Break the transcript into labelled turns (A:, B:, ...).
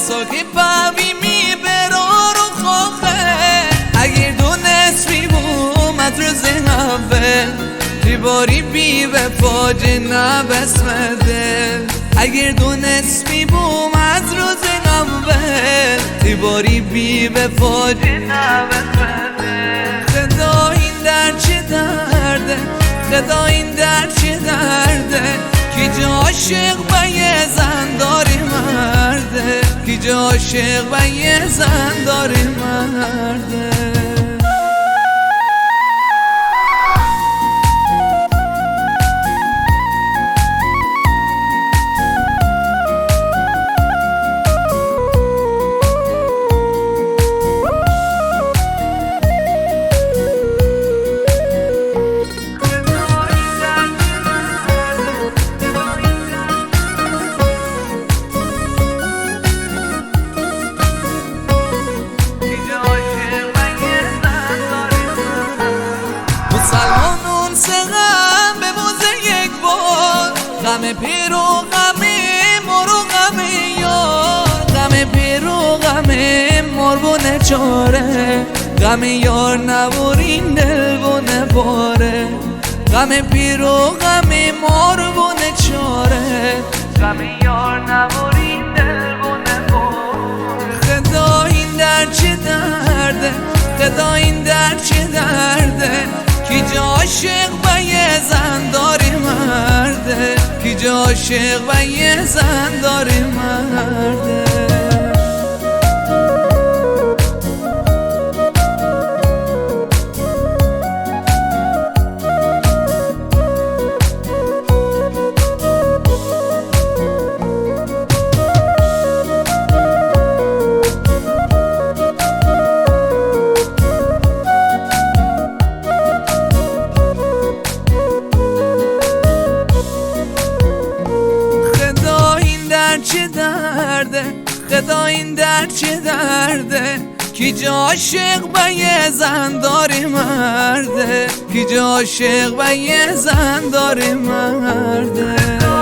A: ساکی باوی می برار و خوخه اگر دونست بی بومد روز اول دیواری بی وفا جنا بسمده اگر دونست بی بومد روز اول دیواری بی وفا جنا بسمده خدا این درد چه درده خدا این درد چه درده کی جا عاشق و یه زن داری مرده کی جا عاشق و یه زن داری مرده غم پیر و غم مر و غم یار غم پیر و غم مر و نچاره غم یار نبورین دل و نباره غم پیر و غم مر و نچاره غم یار نبورین دل و نباره خدا این درد چه درده خدا این درد چه درده کی جا عاشق و یه زن داری مرده کی جا عاشق و یه زن داری مرده چه درده خدا این درد چه درده کی جا عاشق و یه زن داری مرده کی جا عاشق و یه زن داری مرده